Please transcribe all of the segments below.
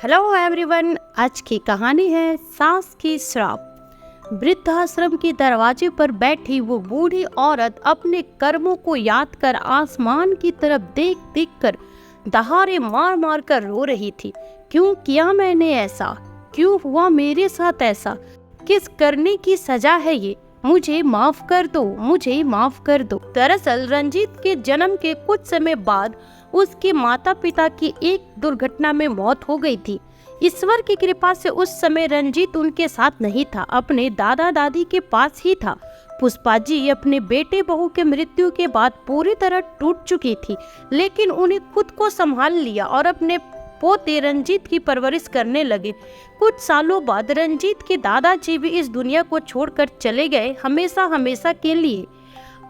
Hello everyone, आज की कहानी है सास की श्राप। वृद्धाश्रम के दरवाजे पर बैठी वो बूढ़ी औरत अपने कर्मों को याद कर आसमान की तरफ देख देख कर दहाड़े मार मार कर रो रही थी। क्यों किया मैंने ऐसा? क्यों हुआ मेरे साथ ऐसा? किस करने की सजा है ये? मुझे माफ कर दो, मुझे माफ कर दो। दरअसल रंजीत के जन्म के कुछ समय बाद उसके माता पिता की एक दुर्घटना में मौत हो गई थी। ईश्वर की कृपा से उस समय रंजीत उनके साथ नहीं था, अपने दादा दादी के पास ही था। पुष्पा जी अपने बेटे बहू के मृत्यु के बाद पूरी तरह टूट चुकी थी, लेकिन उन्हें खुद को संभाल लिया और अपने पोते रंजीत की परवरिश करने लगे। कुछ सालों बाद रंजीत के दादाजी भी इस दुनिया को छोड़कर चले गए, हमेशा हमेशा के लिए।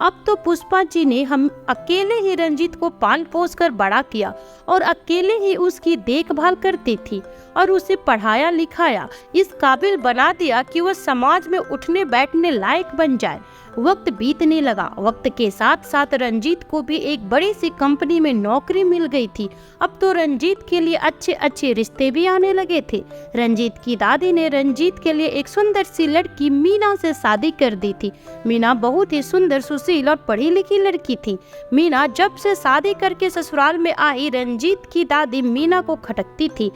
अब तो पुष्पा जी ने हम अकेले ही रंजीत को पाल पोस कर बड़ा किया और अकेले ही उसकी देखभाल करती थी और उसे पढ़ाया लिखाया, इस काबिल बना दिया कि वह समाज में उठने बैठने लायक बन जाए। वक्त बीतने लगा। वक्त के साथ साथ रंजीत को भी एक बड़ी सी कंपनी में नौकरी मिल गई थी। अब तो रंजीत के लिए अच्छे अच्छे रिश्ते भी आने लगे थे। रंजीत की दादी ने रंजीत के लिए एक सुंदर सी लड़की मीना से शादी कर दी थी। मीना बहुत ही सुंदर, सुशील और पढ़ी लिखी लड़की थी। मीना जब से शादी करके ससुराल में आई, रंजीत की दादी मीना को खटकती थी।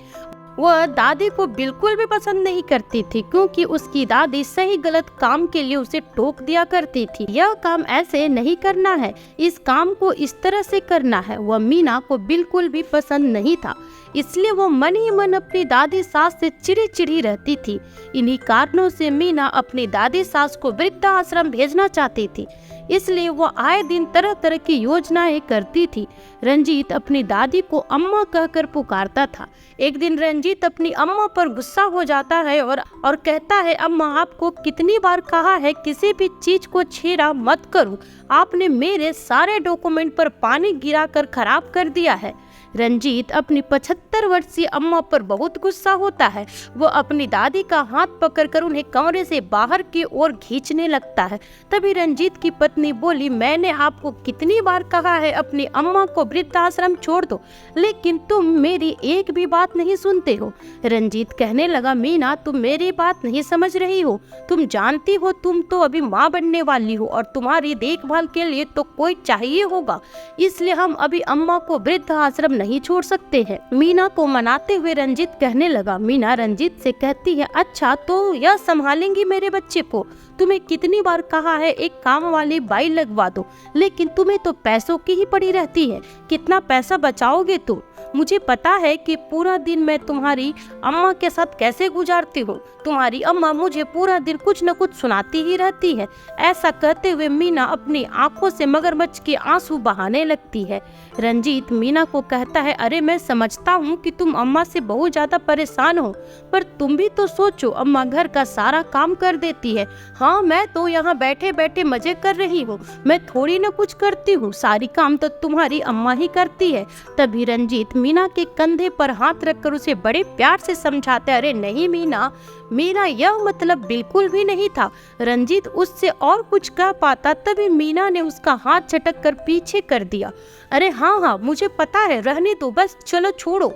वह दादी को बिल्कुल भी पसंद नहीं करती थी, क्योंकि उसकी दादी सही गलत काम के लिए उसे टोक दिया करती थी। यह काम ऐसे नहीं करना है, इस काम को इस तरह से करना है। वह मीना को बिल्कुल भी पसंद नहीं था, इसलिए वो मन ही मन अपनी दादी सास से चिड़ी चिड़ी रहती थी। इन्हीं कारणों से मीना अपनी दादी सास को वृद्धाश्रम भेजना चाहती थी, इसलिए वो आए दिन तरह तरह की योजनाएं करती थी। रंजीत अपनी दादी को अम्मा कहकर पुकारता था। एक दिन रंजीत अपनी अम्मा पर गुस्सा हो जाता है और कहता है, अम्मा आपको कितनी बार कहा है किसी भी चीज को छेड़ा मत करो, आपने मेरे सारे डॉक्यूमेंट पर पानी गिराकर खराब कर दिया है। रंजीत अपनी 75 वर्षीय अम्मा पर बहुत गुस्सा होता है। वो अपनी दादी का हाथ पकड़कर उन्हें कमरे से बाहर की ओर खींचने लगता है। तभी रंजीत की पत्नी बोली, मैंने आपको कितनी बार कहा है अपनी अम्मा को वृद्धाश्रम छोड़ दो, लेकिन तुम मेरी एक भी बात नहीं सुनते हो। रंजीत कहने लगा, मीना तुम मेरी बात नहीं समझ रही हो। तुम जानती हो तुम तो अभी माँ बनने वाली हो और तुम्हारी देखभाल के लिए तो कोई चाहिए होगा, इसलिए हम अभी अम्मा को वृद्धाश्रम नहीं छोड़ सकते हैं। मीना को मनाते हुए रंजीत कहने लगा। मीना रंजीत से कहती है, अच्छा तो यह संभालेंगी मेरे बच्चे को? तुम्हें कितनी बार कहा है एक काम वाली बाई लगवा दो, लेकिन तुम्हें तो पैसों की ही पड़ी रहती है। कितना पैसा बचाओगे तुम? मुझे पता है कि पूरा दिन मैं तुम्हारी अम्मा के साथ कैसे गुजारती हूँ। तुम्हारी अम्मा मुझे पूरा दिन कुछ न कुछ सुनाती ही रहती है। ऐसा कहते हुए मीना अपनी आंखों से मगरमच्छ के आंसू बहाने लगती है। रंजीत मीना को कहता है, अरे मैं समझता हूँ कि तुम अम्मा से बहुत ज्यादा परेशान हो, पर तुम भी तो सोचो, अम्मा घर का सारा काम कर देती है। हाँ, मैं तो यहाँ बैठे बैठे मजे कर रही हूँ, मैं थोड़ी न कुछ करती हूँ, सारी काम तो तुम्हारी अम्मा ही करती है। तभी रंजीत मीना के कंधे पर हाथ रखकर उसे बड़े प्यार से समझाते, अरे नहीं मीना, मेरा यह मतलब बिल्कुल भी नहीं था। रंजीत उससे और कुछ कह पाता, तभी मीना ने उसका हाथ झटक कर पीछे कर दिया। अरे हाँ, मुझे पता है, रहने दो, बस चलो छोड़ो,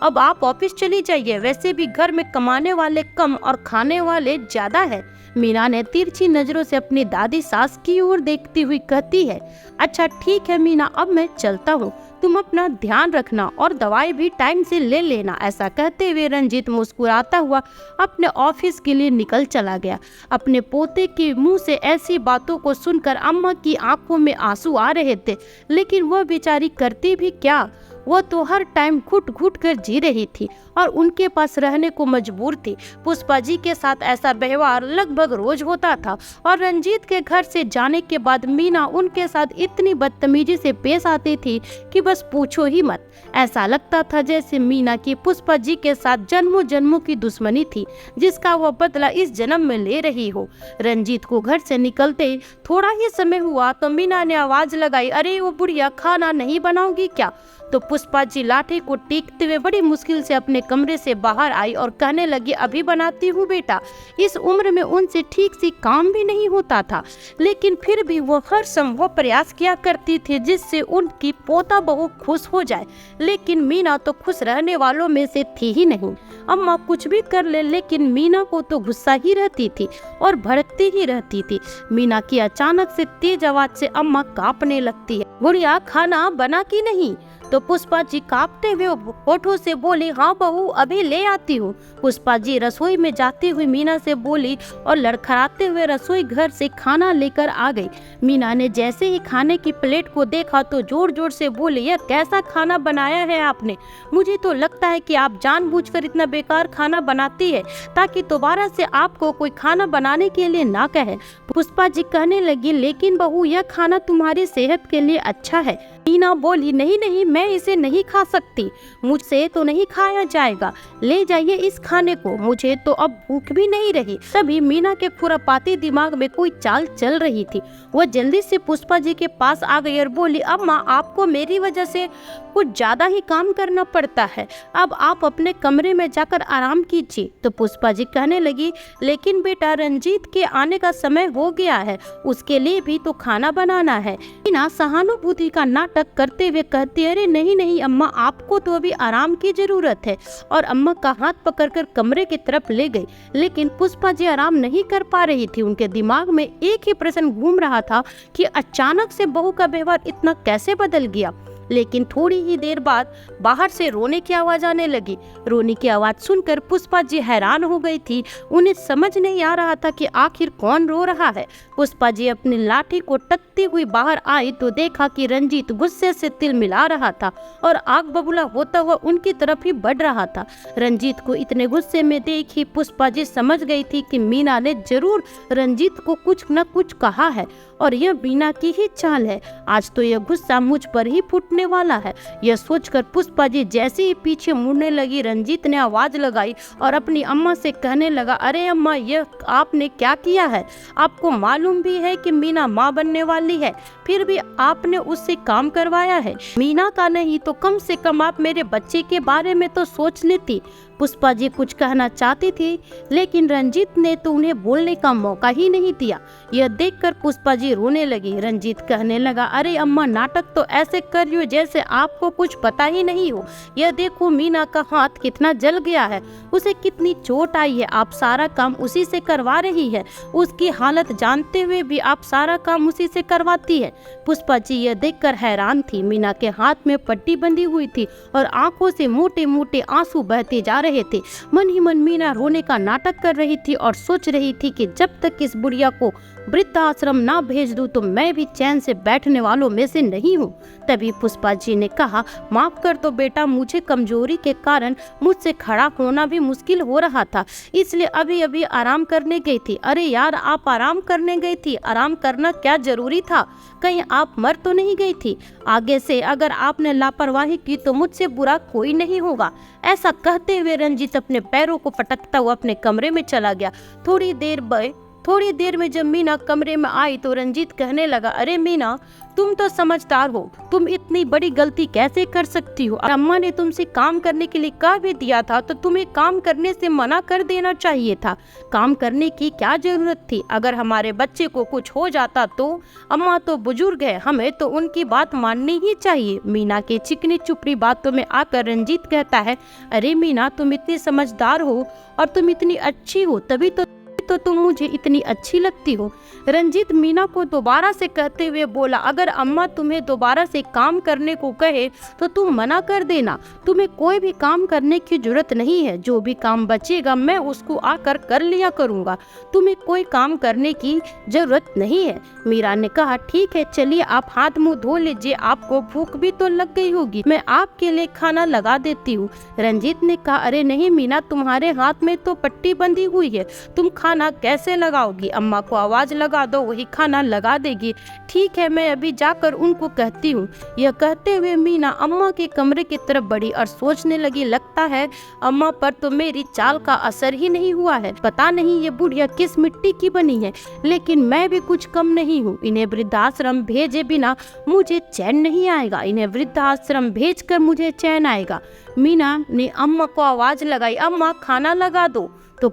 अब आप ऑफिस चली जाइए, वैसे भी घर में कमाने वाले कम और खाने वाले ज्यादा है। मीना ने तिरछी नजरों से अपनी दादी सास की ओर देखती हुई कहती है, अच्छा ठीक है मीना, अब मैं चलता हूँ, तुम अपना ध्यान रखना और दवाई भी टाइम से ले लेना। ऐसा कहते हुए रंजीत मुस्कुराता हुआ अपने ऑफिस के लिए निकल चला गया। अपने पोते के मुंह से ऐसी बातों को सुनकर अम्मा की आंखों में आंसू आ रहे थे, लेकिन वह बेचारी करती भी क्या, वह तो हर टाइम घुट घुट कर जी रही थी और उनके पास रहने को मजबूर थी। पुष्पा जी के साथ ऐसा व्यवहार लगभग रोज होता था और रंजीत के घर से जाने के बाद मीना उनके साथ इतनी बदतमीजी से पेश आती थी कि बस पूछो ही मत। ऐसा लगता था जैसे मीना की पुष्पा जी के साथ जन्मों जन्मों की दुश्मनी थी, जिसका वह बदला इस जन्म में ले रही हो। रंजीत को घर से निकलते थोड़ा ही समय हुआ तो मीना ने आवाज लगाई, अरे वो बुढ़िया खाना नहीं बनाओगी क्या? तो पुष्पा जी लाठी को टेकते हुए बड़ी मुश्किल से अपने कमरे से बाहर आई और कहने लगी, अभी बनाती हूँ बेटा। इस उम्र में उनसे ठीक से काम भी नहीं होता था, लेकिन फिर भी वो हर संभव प्रयास किया करती थी जिससे उनकी पोता बहू खुश हो जाए। लेकिन मीना तो खुश रहने वालों में से थी ही नहीं। अम्मा कुछ भी कर ले, लेकिन मीना को तो गुस्सा ही रहती थी और भड़कती ही रहती थी। मीना की अचानक से तेज आवाज से अम्मा कांपने लगती है। गुड़िया खाना बना कि नहीं? तो पुष्पा जी कांपते हुए होठों से बोली, हाँ बहू अभी ले आती हूँ। पुष्पा जी रसोई में जाती हुई मीना से बोली और लड़खड़ाते हुए रसोई घर से खाना लेकर आ गई। मीना ने जैसे ही खाने की प्लेट को देखा तो जोर जोर से बोली, यह कैसा खाना बनाया है आपने? मुझे तो लगता है कि आप जानबूझकर इतना बेकार खाना बनाती है ताकि दोबारा से आपको कोई खाना बनाने के लिए ना कहे। पुष्पा जी कहने लगी, लेकिन बहू यह खाना तुम्हारी सेहत के लिए अच्छा है। मीना बोली, नहीं नहीं, मैं इसे नहीं खा सकती, मुझसे तो नहीं खाया जाएगा, ले जाइए इस खाने को, मुझे तो अब भूख भी नहीं रही। तभी मीना के खुरापाती दिमाग में कोई चाल चल रही थी। वह जल्दी से पुष्पा जी के पास आ गई और बोली, अम्मा आपको मेरी वजह से कुछ ज्यादा ही काम करना पड़ता है, अब आप अपने कमरे में जाकर आराम कीजिए। तो पुष्पा जी कहने लगी, लेकिन बेटा रंजीत के आने का समय हो गया है, उसके लिए भी तो खाना बनाना है। मीना सहानुभूति का नाटक करते हुए कहती, अरे नहीं नहीं अम्मा, आपको तो अभी आराम की जरूरत है, और अम्मा का हाथ पकड़कर कमरे की तरफ ले गई। लेकिन पुष्पा जी आराम नहीं कर पा रही थी। उनके दिमाग में एक ही प्रश्न घूम रहा था कि अचानक से बहू का व्यवहार इतना कैसे बदल गया। लेकिन थोड़ी ही देर बाद बाहर से रोने की आवाज आने लगी। रोने की आवाज सुनकर पुष्पा जी हैरान हो गई थी। उन्हें समझ नहीं आ रहा था कि आखिर कौन रो रहा है। पुष्पा जी अपनी लाठी को टकती हुई बाहर आई तो देखा कि रंजीत गुस्से से तिल मिला रहा था और आग बबूला होता हुआ उनकी तरफ ही बढ़ रहा था। रंजीत को इतने गुस्से में देखी पुष्पा जी समझ गई थी कि मीना ने जरूर रंजीत को कुछ न कुछ कहा है और यह मीना की ही चाल है। आज तो यह गुस्सा मुझ पर ही फूटने वाला है। यह सोचकर पुष्पा जी जैसे ही पीछे मुड़ने लगी, रंजीत ने आवाज लगाई और अपनी अम्मा से कहने लगा, अरे अम्मा यह आपने क्या किया है? आपको मालूम भी है कि मीना माँ बनने वाली है, फिर भी आपने उससे काम करवाया है। मीना का नहीं तो कम से कम आप मेरे बच्चे के बारे में तो सोच लेती। पुष्पा जी कुछ कहना चाहती थी, लेकिन रंजीत ने तो उन्हें बोलने का मौका ही नहीं दिया। यह देखकर पुष्पा जी रोने लगी। रंजीत कहने लगा, अरे अम्मा नाटक तो ऐसे कर रही हो जैसे आपको कुछ पता ही नहीं हो। यह देखो मीना का हाथ कितना जल गया है, उसे कितनी चोट आई है, आप सारा काम उसी से करवा रही है। उसकी हालत जानते हुए भी आप सारा काम उसी से करवाती है। पुष्पा जी यह देखकर हैरान थी। मीना के हाथ में पट्टी बंधी हुई थी और आंखों से मोटे मोटे आंसू बहते जा रहे थे। मन ही मन मीना रोने का नाटक कर रही थी और सोच रही थी कि जब तक इस बुढ़िया को वृद्धाश्रम ना भेज दूं तो मैं भी चैन से बैठने वालों में से नहीं हूँ। तभी पुष्पा जी ने कहा, माफ कर दो बेटा, मुझे कमजोरी के कारण मुझसे खड़ा होना भी मुश्किल हो रहा था, इसलिए अभी अभी आराम करने गई थी। अरे यार, आप आराम करने गई थी? आराम करना क्या जरूरी था? कहीं आप मर तो नहीं गई थी? आगे से अगर आपने लापरवाही की तो मुझसे बुरा कोई नहीं होगा। ऐसा कहते हुए रंजीत अपने पैरों को पटकता हुआ अपने कमरे में चला गया। थोड़ी देर में जब मीना कमरे में आई तो रंजीत कहने लगा, अरे मीना, तुम तो समझदार हो, तुम इतनी बड़ी गलती कैसे कर सकती हो? अम्मा ने तुमसे काम करने के लिए कह भी दिया था तो तुम्हें काम करने से मना कर देना चाहिए था। काम करने की क्या जरूरत थी? अगर हमारे बच्चे को कुछ हो जाता तो? अम्मा तो बुजुर्ग है, हमें तो उनकी बात माननी ही चाहिए। मीना के चिकनी चुपड़ी बातों में आकर रंजीत कहता है, अरे मीना, तुम इतनी समझदार हो और तुम इतनी अच्छी हो, तभी तो तुम मुझे इतनी अच्छी लगती हो। रंजीत मीना को दोबारा से कहते हुए बोला, अगर अम्मा तुम्हें दोबारा से काम करने को कहे तो तुम मना कर देना। तुम्हें कोई भी काम करने की जरूरत नहीं है, जो भी काम बचेगा मैं उसको आकर कर लिया करूँगा। तुम्हें कोई काम करने की जरूरत नहीं है। मीरा ने कहा, ठीक है, चलिए आप हाथ मुंह धो लीजिए, आपको भूख भी तो लग गई होगी, मैं आपके लिए खाना लगा देती हूँ। रंजीत ने कहा, अरे नहीं मीना, तुम्हारे हाथ में तो पट्टी बंधी हुई है, तुम खाना कैसे लगाओगी? अम्मा को आवाज लगा दो, वही खाना लगा देगी। ठीक है, मैं अभी जाकर उनको कहती हूँ। यह कहते हुए मीना अम्मा के कमरे की तरफ बढ़ी और सोचने लगी, लगता है अम्मा पर तो मेरी चाल का असर ही नहीं हुआ है। पता नहीं ये बुढ़िया किस मिट्टी की बनी है, लेकिन मैं भी कुछ कम नहीं हूँ। इन्हें वृद्धाश्रम भेजे बिना मुझे चैन नहीं आएगा, इन्हें वृद्धाश्रम भेजकर मुझे चैन आएगा। मीना ने अम्मा को आवाज लगाई, अम्मा खाना लगा दो। तो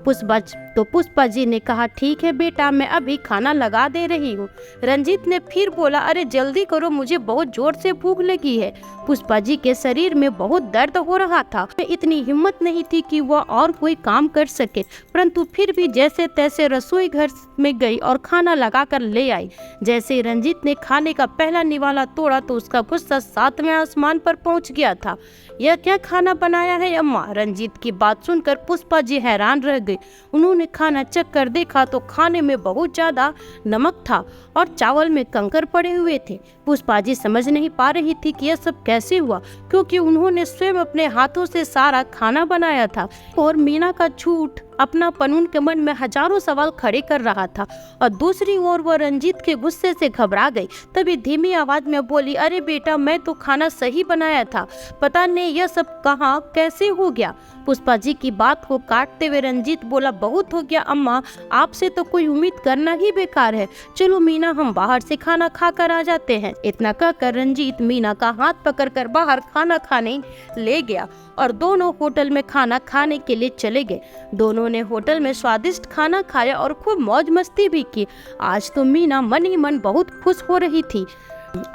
पुष्पा जी ने कहा, ठीक है बेटा, मैं अभी खाना लगा दे रही हूँ। रंजीत ने फिर बोला, अरे जल्दी करो, मुझे बहुत जोर से भूख लगी है। पुष्पा जी के शरीर में बहुत दर्द हो रहा था। इतनी हिम्मत नहीं थी कि वह और कोई काम कर सके, परंतु फिर भी जैसे तैसे रसोई घर में गई और खाना लगा कर ले आई। जैसे रंजीत ने खाने का पहला निवाला तोड़ा तो उसका गुस्सा 7वें आसमान पर पहुंच गया था। यह क्या खाना बनाया है अम्मा? रंजीत की बात सुनकर पुष्पा जी हैरान रह गई। उन्होंने खाना चख कर देखा तो खाने में बहुत ज्यादा नमक था और चावल में कंकर पड़े हुए थे। पुष्पा जी समझ नहीं पा रही थी कि यह सब कैसे हुआ, क्योंकि उन्होंने स्वयं अपने हाथों से सारा खाना बनाया था। और मीना का झूठ अपनापन उनके मन में हजारों सवाल खड़े कर रहा था। और दूसरी ओर वह रंजीत के गुस्से से घबरा गई। तभी धीमी आवाज में बोली, अरे बेटा, मैं तो खाना सही बनाया था, पता नहीं यह सब कहाँ कैसे हो गया। पुष्पा जी की बात को काटते हुए रंजीत बोला, बहुत हो गया अम्मा, आपसे तो कोई उम्मीद करना ही बेकार है। चलो मीना, हम बाहर से खाना खा कर आ जाते हैं। इतना कहकर रंजीत मीना का हाथ पकड़कर बाहर खाना खाने ले गया और दोनों होटल में खाना खाने के लिए चले गए। दोनों ने होटल में स्वादिष्ट खाना खाया और खूब मौज मस्ती भी की। आज तो मीना मन ही मन बहुत खुश हो रही थी,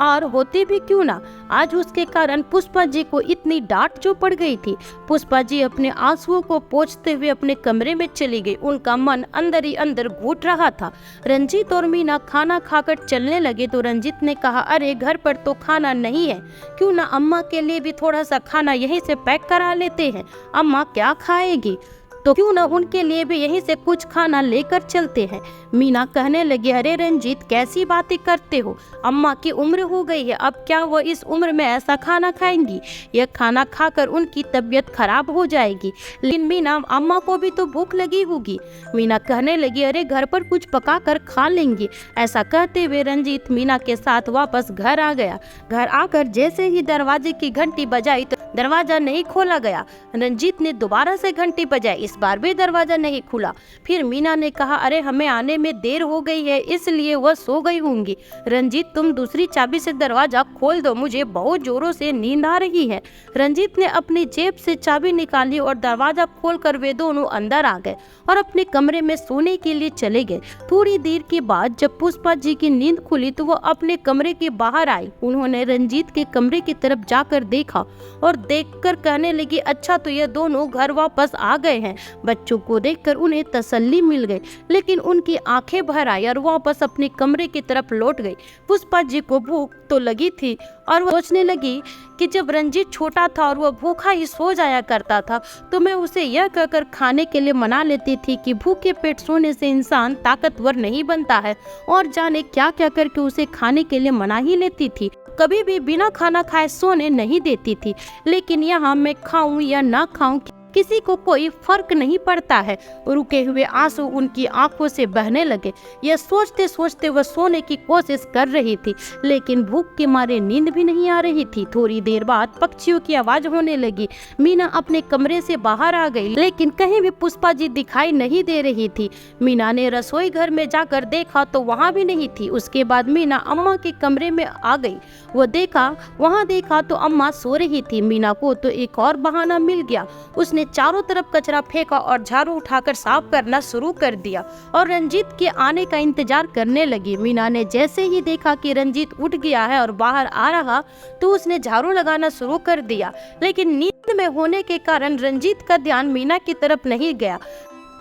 और होती भी क्यों ना, आज उसके कारण पुष्पा जी को इतनी डांट जो पड़ गई थी। पुष्पा जी अपने आंसुओं को पोंछते हुए अपने कमरे में चली गई। उनका मन अंदर ही अंदर घुट रहा था। रंजीत और मीना खाना खाकर चलने लगे तो रंजीत ने कहा, अरे घर पर तो खाना नहीं है, क्यों ना अम्मा के लिए भी थोड़ा सा खाना यहीं से पैक करा लेते हैं। अम्मा क्या खाएगी, तो क्यों ना उनके लिए भी यहीं से कुछ खाना लेकर चलते हैं। मीना कहने लगी, अरे रंजीत, कैसी बातें करते हो, अम्मा की उम्र हो गई है, अब क्या वो इस उम्र में ऐसा खाना खाएंगी? यह खाना खाकर उनकी तबीयत खराब हो जाएगी। लेकिन मीना, अम्मा को भी तो भूख लगी होगी। मीना कहने लगी, अरे घर पर कुछ पका कर खा लेंगी। ऐसा कहते हुए रंजीत मीना के साथ वापस घर आ गया। घर आकर जैसे ही दरवाजे की घंटी बजाई तो दरवाजा नहीं खोला गया। रंजीत ने दोबारा से घंटी बजाई, इस बार भी दरवाजा नहीं खुला। फिर मीना ने कहा, अरे हमें आने में देर हो गई है, इसलिए वह सो गई होंगी। रंजीत, तुम दूसरी चाबी से दरवाजा खोल दो, मुझे बहुत जोरों से नींद आ रही है। रंजीत ने अपनी जेब से चाबी निकाली और दरवाजा खोलकर वे दोनों अंदर आ गए और अपने कमरे में सोने के लिए चले गए। थोड़ी देर के बाद जब पुष्पा जी की नींद खुली तो वो अपने कमरे के बाहर आई। उन्होंने रंजीत के कमरे की तरफ जाकर देखा और देखकर कहने लगी, अच्छा, तो ये दोनों घर वापस आ गए हैं। बच्चों को देखकर उन्हें तसल्ली मिल गई, लेकिन उनकी आंखें भर आई और वापस अपने कमरे की तरफ लौट गई। पुष्पा जी को भूख तो लगी थी और वो सोचने लगी कि जब रंजीत छोटा था और वह भूखा ही सो जाया करता था तो मैं उसे यह कहकर खाने के लिए मना लेती थी कि भूखे पेट सोने से इंसान ताकतवर नहीं बनता है, और जाने क्या क्या करके उसे खाने के लिए मना ही लेती थी। कभी भी बिना खाना खाए सोने नहीं देती थी। लेकिन यहाँ मैं खाऊं या ना खाऊं किसी को कोई फर्क नहीं पड़ता है। रुके हुए आंसू उनकी आंखों से बहने लगे। यह सोचते सोचते वह सोने की कोशिश कर रही थी, लेकिन भूख के मारे नींद भी नहीं आ रही थी। थोड़ी देर बाद पक्षियों की आवाज होने लगी। मीना अपने कमरे से बाहर आ गई, लेकिन कहीं भी पुष्पा जी दिखाई नहीं दे रही थी। मीना ने रसोई घर में जाकर देखा तो वहाँ भी नहीं थी। उसके बाद मीना अम्मा के कमरे में आ गई। वहाँ देखा तो अम्मा सो रही थी। मीना को तो एक और बहाना मिल गया। उसने चारों तरफ कचरा फेंका और झाड़ू उठाकर साफ करना शुरू कर दिया और रंजीत के आने का इंतजार करने लगी। मीना ने जैसे ही देखा कि रंजीत उठ गया है और बाहर आ रहा तो उसने झाड़ू लगाना शुरू कर दिया, लेकिन नींद में होने के कारण रंजीत का ध्यान मीना की तरफ नहीं गया।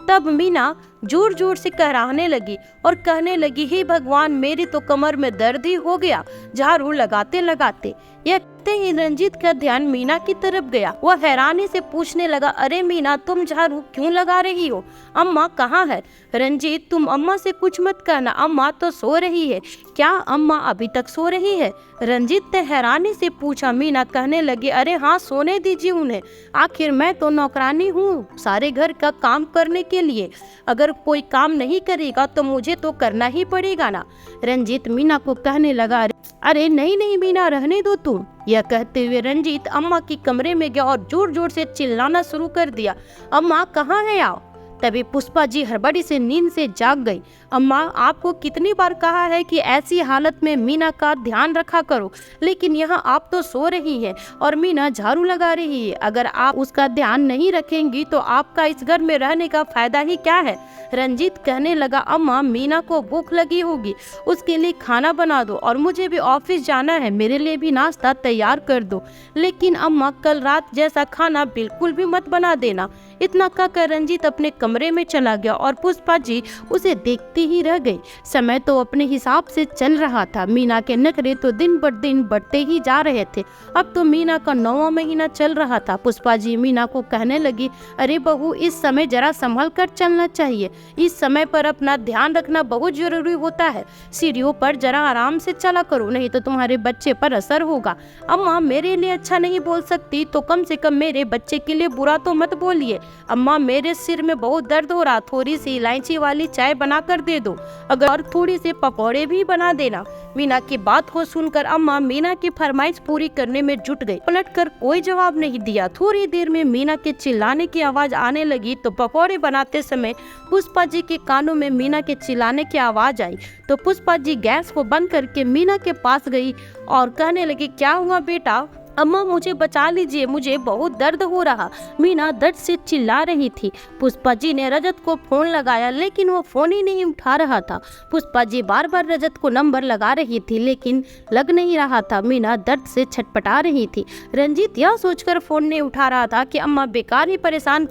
तब मीना जोर जोर से कहराने लगी और कहने लगी, हे भगवान, मेरी तो कमर में दर्द ही हो गया झाड़ू लगाते लगाते। यह कहते ही रंजीत का ध्यान मीना की तरफ गया। वह हैरानी से पूछने लगा, अरे मीना, तुम झाड़ू क्यों लगा रही हो? अम्मा कहाँ है? रंजीत, तुम अम्मा से कुछ मत कहना, अम्मा तो सो रही है। क्या अम्मा अभी तक सो रही है? रंजीत ने हैरानी से पूछा। मीना कहने लगी, अरे हाँ, सोने दीजिए उन्हें, आखिर मैं तो नौकरानी हूँ सारे घर का काम करने के लिए। अगर कोई काम नहीं करेगा तो मुझे तो करना ही पड़ेगा ना। रंजीत मीना को कहने लगा, अरे नहीं नहीं मीना, रहने दो तुम। यह कहते हुए रंजीत अम्मा के कमरे में गया और जोर जोर से चिल्लाना शुरू कर दिया, अम्मा कहाँ है? आओ। तभी पुष्पा जी हड़बड़ी से नींद से जाग गई। अम्मा, आपको कितनी बार कहा है कि ऐसी हालत में मीना का ध्यान रखा करो, लेकिन यहाँ आप तो सो रही हैं और मीना झाड़ू लगा रही है। अगर आप उसका ध्यान नहीं रखेंगी तो आपका इस घर में रहने का फायदा ही क्या है। रंजीत कहने लगा, अम्मा, मीना को भूख लगी होगी, उसके लिए खाना बना दो और मुझे भी ऑफिस जाना है, मेरे लिए भी नाश्ता तैयार कर दो। लेकिन अम्मा, कल रात जैसा खाना बिल्कुल भी मत बना देना। इतना कहकर रंजीत अपने कमरे में चला गया और पुष्पा जी उसे देखती ही रह गई। समय तो अपने हिसाब से चल रहा था। मीना के नखरे तो दिन ब दिन बढ़ते ही जा रहे थे। अब तो मीना का 9वां महीना चल रहा था। पुष्पा जी मीना को कहने लगी, अरे बहू, इस समय जरा संभल कर चलना चाहिए। इस समय पर अपना ध्यान रखना बहुत जरूरी होता है। सीढ़ियों पर जरा आराम से चला करो, नहीं तो तुम्हारे बच्चे पर असर होगा। अम्मा, मेरे लिए अच्छा नहीं बोल सकती तो कम से कम मेरे बच्चे के लिए बुरा तो मत बोलिए। अम्मा, मेरे सिर में बहुत दर्द हो रहा, थोड़ी सी इलायची वाली चाय बना कर दे दो, अगर और थोड़ी सी पकौड़े भी बना देना। मीना की बात को सुनकर अम्मा मीना की फरमाइश पूरी करने में जुट गई। पलटकर कोई जवाब नहीं दिया। थोड़ी देर में मीना के चिल्लाने की आवाज आने लगी तो पकौड़े बनाते समय पुष्पा जी के कानों में मीना के चिल्लाने की आवाज आई तो पुष्पा जी गैस को बंद करके मीना के पास गई और कहने लगी, क्या हुआ बेटा? अम्मा, मुझे बचा लीजिए, मुझे बहुत दर्द हो रहा। मीना दर्द से चिल्ला रही थी। पुष्पा जी ने रजत को फोन लगाया लेकिन वो फोन ही नहीं उठा रहा था। पुष्पा जी बार बार रजत को नंबर लगा रही थी लेकिन लग नहीं रहा था। मीना दर्द से छटपटा रही थी। रंजीत यह सोचकर फोन नहीं उठा रहा था कि अम्मा बेकार ही परेशान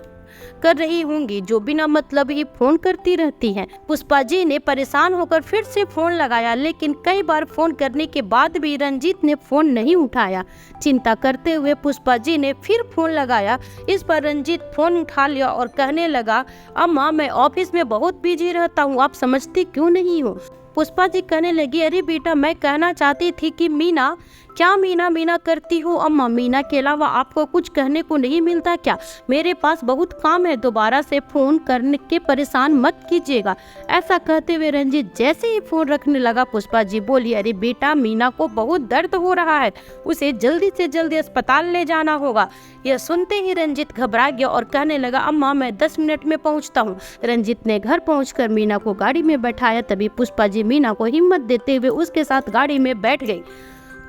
कर रही होंगी, जो बिना मतलब ही फोन करती रहती हैं। पुष्पा जी ने परेशान होकर फिर से फोन लगाया लेकिन कई बार फोन करने के बाद भी रंजीत ने फोन नहीं उठाया। चिंता करते हुए पुष्पा जी ने फिर फोन लगाया। इस पर रंजीत फोन उठा लिया और कहने लगा, अम्मा, मैं ऑफिस में बहुत बिजी रहता हूँ, आप समझती क्यों नहीं हो? पुष्पा जी कहने लगी, अरे बेटा, मैं कहना चाहती थी कि मीना, क्या मीना मीना करती हो? अम्मा, मीना के अलावा आपको कुछ कहने को नहीं मिलता क्या? मेरे पास बहुत काम है, दोबारा से फोन करने के परेशान मत कीजिएगा। ऐसा कहते हुए रंजीत जैसे ही फोन रखने लगा पुष्पा जी बोली, अरे बेटा, मीना को बहुत दर्द हो रहा है, उसे जल्दी से जल्दी अस्पताल ले जाना होगा। यह सुनते ही रंजीत घबरा गया और कहने लगा, अम्मा, मैं 10 मिनट में पहुंचता हूं। रंजीत ने घर पहुंचकर मीना को गाड़ी में बैठाया। तभी पुष्पा जी मीना को हिम्मत देते हुए उसके साथ गाड़ी में बैठ गई।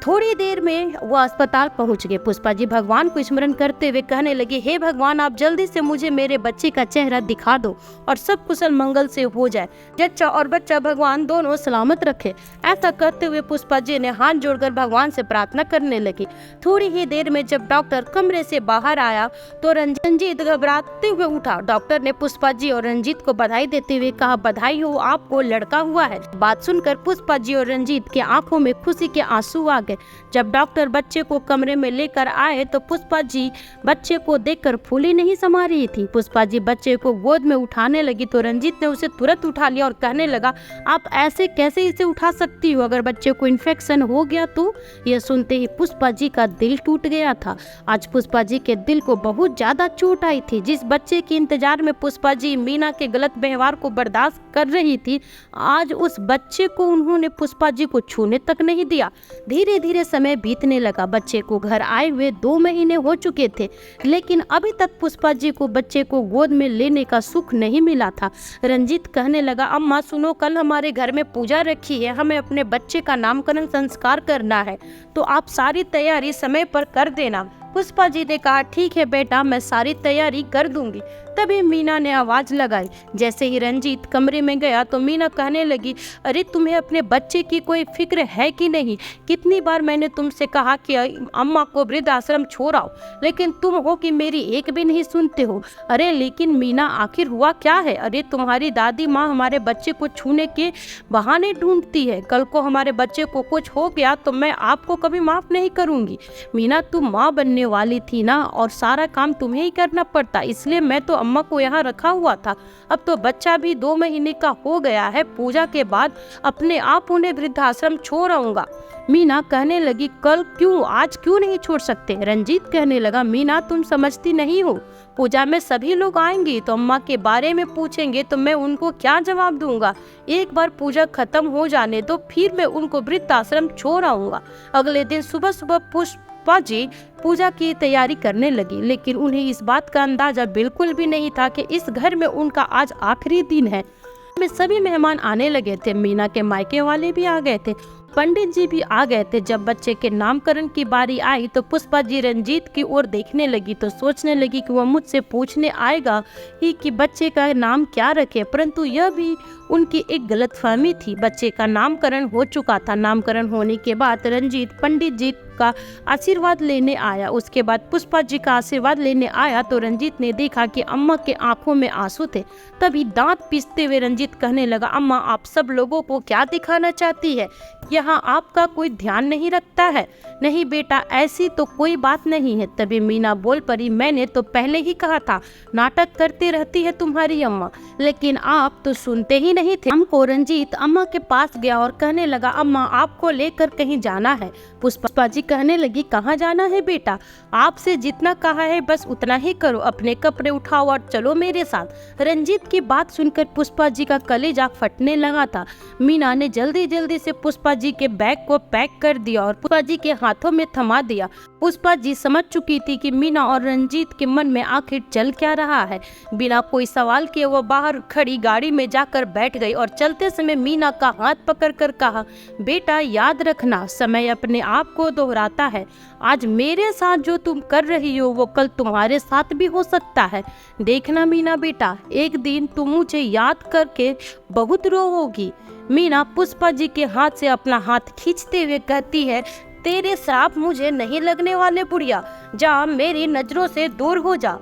थोड़ी देर में वो अस्पताल पहुंच गए। पुष्पा जी भगवान को स्मरण करते हुए कहने लगे, हे भगवान, आप जल्दी से मुझे मेरे बच्चे का चेहरा दिखा दो और सब कुशल मंगल से हो जाए, जच्चा और बच्चा भगवान दोनों सलामत रखे। ऐसा कहते हुए पुष्पा जी ने हाथ जोड़कर भगवान से प्रार्थना करने लगी। थोड़ी ही देर में जब डॉक्टर कमरे से बाहर आया तो रंजीत घबराते हुए उठा। डॉक्टर ने पुष्पा जी और रंजीत को बधाई देते हुए कहा, बधाई हो, आपको लड़का हुआ है। बात सुनकर पुष्पा जी और रंजीत की आंखों में खुशी के आंसू आ गए। जब डॉक्टर बच्चे को कमरे में लेकर आए तो पुष्पा जी बच्चे को देखकर फूली नहीं समा रही थी। पुष्पा जी बच्चे को गोद में उठाने लगी तो रंजीत ने उसे तुरंत उठा लिया और कहने लगा, आप ऐसे कैसे इसे उठा सकती हो? अगर बच्चे को इन्फेक्शन हो गया तो? यह सुनते ही पुष्पा जी का दिल टूट गया था। आज पुष्पा जी के दिल को बहुत ज्यादा चोट आई थी। जिस बच्चे के इंतजार में पुष्पा जी मीना के गलत व्यवहार को बर्दाश्त कर रही थी, आज उस बच्चे को उन्होंने पुष्पा जी को छूने तक नहीं दिया। धीरे धीरे समय बीतने लगा। बच्चे को घर आए हुए 2 महीने हो चुके थे लेकिन अभी तक पुष्पा जी को बच्चे को गोद में लेने का सुख नहीं मिला था। रंजीत कहने लगा, अम्मा सुनो, कल हमारे घर में पूजा रखी है, हमें अपने बच्चे का नामकरण संस्कार करना है, तो आप सारी तैयारी समय पर कर देना। पुष्पा जी ने कहा, ठीक है बेटा, मैं सारी तैयारी कर दूंगी। तभी मीना ने आवाज लगाई। जैसे ही रंजीत कमरे में गया तो मीना कहने लगी, अरे तुम्हें अपने बच्चे की कोई फिक्र है कि नहीं? कितनी बार मैंने तुमसे कहा कि अम्मा को वृद्धाश्रम छोड़ आओ, लेकिन तुम हो कि मेरी एक भी नहीं सुनते हो। अरे लेकिन मीना, आखिर हुआ क्या है? अरे तुम्हारी दादी माँ हमारे बच्चे को छूने के बहाने ढूंढती है। कल को हमारे बच्चे को कुछ हो गया तो मैं आपको कभी माफ नहीं करूंगी। मीना, तुम माँ बनने वाली थी ना, और सारा काम तुम्हें ही करना पड़ता, इसलिए मैं तो अम्मा को यहाँ रखा हुआ था। अब तो बच्चा भी 2 महीने का हो गया है, पूजा के बाद अपने आप उन्हें वृद्धाश्रम छोड़ आऊंगा। मीना कहने लगी, कल क्यों, आज क्यों नहीं छोड़ सकते? रंजीत कहने लगा, मीना तुम समझती नहीं हो, पूजा में सभी लोग आएंगे तो अम्मा के बारे में पूछेंगे तो मैं उनको क्या जवाब दूंगा? एक बार पूजा खत्म हो जाने दो, फिर मैं उनको वृद्धाश्रम छोड़ आऊंगा। अगले दिन सुबह सुबह पुष्पा जी पूजा की तैयारी करने लगी, लेकिन उन्हें इस बात का अंदाजा बिल्कुल भी नहीं था कि इस घर में उनका आज आखिरी दिन है। में सभी मेहमान आने लगे थे। मीना के मायके वाले भी आ गए थे, पंडित जी भी आ गए थे। जब बच्चे के नामकरण की बारी आई तो पुष्पा जी रंजीत की ओर देखने लगी तो सोचने लगी कि वह मुझसे पूछने आएगा ही कि बच्चे का नाम क्या रखे, परंतु यह भी उनकी एक गलतफहमी थी। बच्चे का नामकरण हो चुका था। नामकरण होने के बाद रंजीत पंडित जी का आशीर्वाद लेने आया। उसके बाद पुष्पा जी का आशीर्वाद लेने आया तो रंजीत ने देखा कि अम्मा के आंखों में आंसू थे। तभी दांत पीसते हुए रंजीत कहने लगा, अम्मा आप सब लोगों को क्या दिखाना चाहती है? यहाँ आपका कोई ध्यान नहीं रखता है? नहीं बेटा, ऐसी तो कोई बात नहीं है। तभी मीना बोल पड़ी, मैंने तो पहले ही कहा था नाटक करती रहती है तुम्हारी अम्मा, लेकिन आप तो सुनते ही नहीं थे। हमको रंजीत अम्मा के पास गया और कहने लगा, अम्मा आपको लेकर कहीं जाना है। पुष्पा जी कहने लगी, कहाँ जाना है बेटा? आपसे जितना कहा है बस उतना ही करो, अपने कपड़े उठाओ और चलो मेरे साथ। रंजीत की बात सुनकर पुष्पा जी का कलेजा फटने लगा था। मीना ने जल्दी जल्दी से पुष्पा जी के बैग को पैक कर दिया और पुष्पा जी के हाथों में थमा दिया। पुष्पा जी समझ चुकी थी कि मीना और रंजीत के मन में आखिर चल क्या रहा है। बिना कोई सवाल किए वो बाहर खड़ी गाड़ी में जाकर बैठ गई और चलते समय मीना का हाथ पकड़कर कहा, बेटा याद रखना, समय अपने आप को दोहराता है। आज मेरे साथ जो तुम कर रही हो वो कल तुम्हारे साथ भी हो सकता है। देखना मीना बेटा, एक दिन तुम मुझे याद करके बहुत रोओगी। मीना पुष्पा जी के हाथ से अपना हाथ खींचते हुए कहती है, तेरे श्राप मुझे नहीं लगने वाले बुढ़िया, जा मेरी नजरों से दूर हो जा।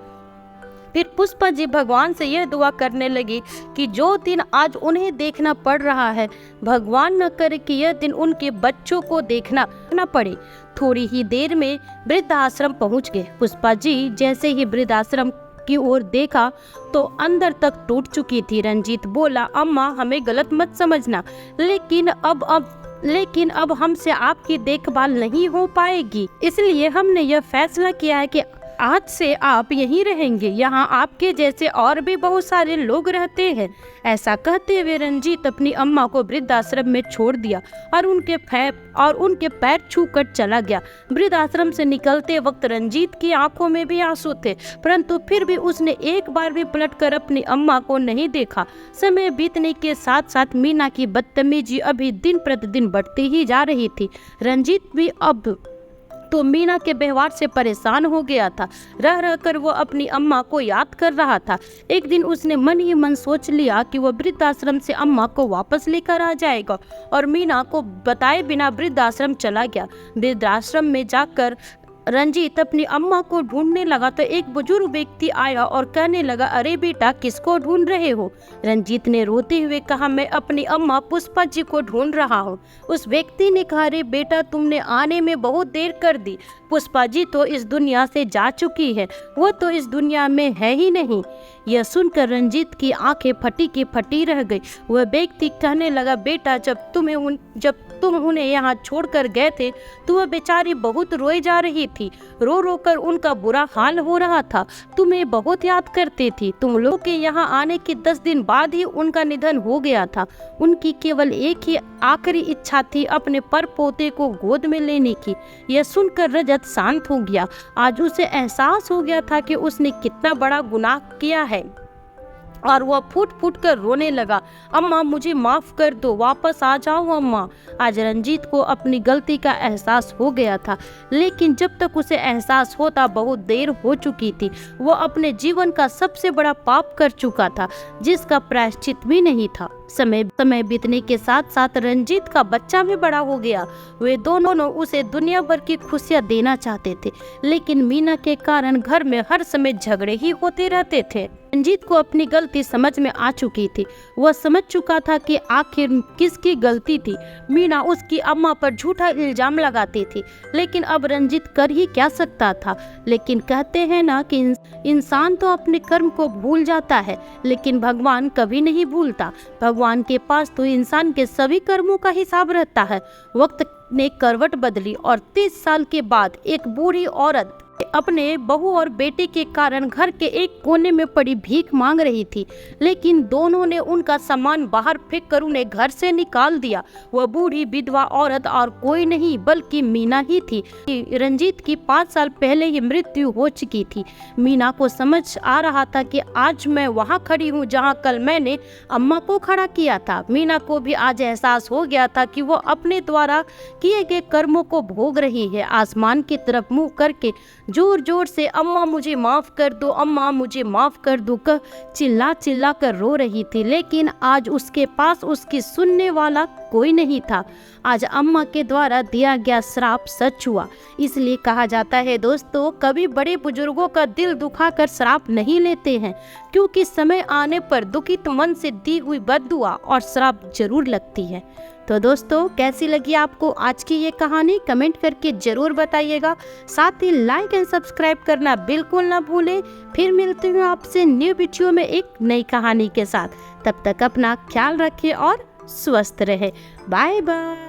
फिर पुष्पा जी भगवान से यह दुआ करने लगी कि जो दिन आज उन्हें देखना पड़ रहा है, भगवान न करे कि यह दिन उनके बच्चों को देखना न पड़े। थोड़ी ही देर में वृद्धाश्रम पहुंच गए। पुष्पा जी जैसे ही वृद्धाश्रम की ओर देखा तो अंदर तक टूट चुकी थी। रंजीत बोला, अम्मा हमें गलत मत समझना, लेकिन अब हमसे आपकी देखभाल नहीं हो पाएगी, इसलिए हमने यह फैसला किया है कि आज से आप यहीं रहेंगे। यहाँ आपके जैसे और भी बहुत सारे लोग रहते हैं। ऐसा कहते हुए रंजीत अपनी अम्मा को वृद्धाश्रम में छोड़ दिया और उनके पैर छूकर चला गया। वृद्धाश्रम से निकलते वक्त रंजीत की आंखों में भी आंसू थे, परंतु फिर भी उसने एक बार भी पलटकर अपनी अम्मा को नहीं देखा। समय बीतने के साथ साथ मीना की बदतमीजी अभी दिन प्रतिदिन बढ़ती ही जा रही थी। रंजीत भी अब तो मीना के व्यवहार से परेशान हो गया था। रह रहकर वो अपनी अम्मा को याद कर रहा था। एक दिन उसने मन ही मन सोच लिया कि वो वृद्धाश्रम से अम्मा को वापस लेकर आ जाएगा और मीना को बताए बिना वृद्धाश्रम चला गया। वृद्धाश्रम में जाकर रंजीत अपनी अम्मा को ढूंढने लगा तो एक बुजुर्ग व्यक्ति आया और कहने लगा, अरे बेटा किसको ढूंढ रहे हो? रंजीत ने रोते हुए कहा, मैं अपनी अम्मा पुष्पा जी को ढूंढ रहा हूँ। उस व्यक्ति ने कहा, अरे बेटा तुमने आने में बहुत देर कर दी। पुष्पा जी तो इस दुनिया से जा चुकी है, वो तो इस दुनिया में है ही नहीं। यह सुनकर रंजीत की आंखें फटी की फटी रह गई। वह व्यक्ति कहने लगा, बेटा जब तुम उन्हें यहाँ छोड़कर गए थे तो वह बेचारी बहुत रोई जा रही थी। रो रो कर उनका बुरा हाल हो रहा था। तुम्हें बहुत याद करती थी। तुम लोग के यहाँ आने के 10 दिन बाद ही उनका निधन हो गया था। उनकी केवल एक ही आखिरी इच्छा थी अपने पर पोते को गोद में लेने की। यह सुनकर रजत शांत हो गया। आज उसे एहसास हो गया था कि उसने कितना बड़ा गुनाह किया है और वह फूट फूट कर रोने लगा। अम्मा मुझे माफ कर दो, वापस आ जाओ अम्मा। आज रंजीत को अपनी गलती का एहसास हो गया था, लेकिन जब तक उसे एहसास होता बहुत देर हो चुकी थी। वो अपने जीवन का सबसे बड़ा पाप कर चुका था, जिसका प्रायश्चित भी नहीं था। समय बीतने के साथ साथ रंजीत का बच्चा भी बड़ा हो गया। वे दोनों उसे दुनिया भर की खुशियां देना चाहते थे, लेकिन मीना के कारण घर में हर समय झगड़े ही होते रहते थे। रंजीत को अपनी गलती समझ में आ चुकी थी। वह समझ चुका था कि आखिर किसकी गलती थी। मीना उसकी अम्मा पर झूठा इल्जाम लगाती थी, लेकिन अब रंजीत कर ही क्या सकता था। लेकिन कहते हैं ना कि इंसान तो अपने कर्म को भूल जाता है, लेकिन भगवान कभी नहीं भूलता। भगवान के पास तो इंसान के सभी कर्मों का हिसाब रहता है। वक्त ने करवट बदली और 30 साल के बाद एक बूढ़ी औरत अपने बहू और बेटे के कारण घर के एक कोने में पड़ी भीख मांग रही थी, लेकिन दोनों ने उनका सामान बाहर फेंक कर उन्हें घर से निकाल दिया। वह बूढ़ी विधवा औरत और कोई नहीं बल्कि मीना ही थी। रंजीत की 5 साल पहले ही मृत्यु हो चुकी थी। मीना को समझ आ रहा था कि आज मैं वहाँ खड़ी हूँ जहाँ कल मैंने अम्मा को खड़ा किया था। मीना को भी आज एहसास हो गया था कि वो अपने द्वारा किए गए कर्मों को भोग रही है। आसमान की तरफ मुंह करके जोर जोर से अम्मा मुझे माफ कर दो, अम्मा मुझे माफ कर दो कह चिल्ला चिल्ला कर रो रही थी, लेकिन आज उसके पास उसकी सुनने वाला कोई नहीं था। आज अम्मा के द्वारा दिया गया श्राप सच हुआ। इसलिए कहा जाता है दोस्तों, कभी बड़े बुजुर्गों का दिल दुखा कर श्राप नहीं लेते हैं, क्योंकि समय आने पर दुखित मन से दी हुई बद्दुआ और श्राप जरूर लगती है। तो दोस्तों, कैसी लगी आपको आज की ये कहानी कमेंट करके जरूर बताइएगा। साथ ही लाइक एंड सब्सक्राइब करना बिल्कुल ना भूलें। फिर मिलती हूँ आपसे न्यू वीडियो में एक नई कहानी के साथ। तब तक अपना ख्याल रखें और स्वस्थ रहे। Bye bye.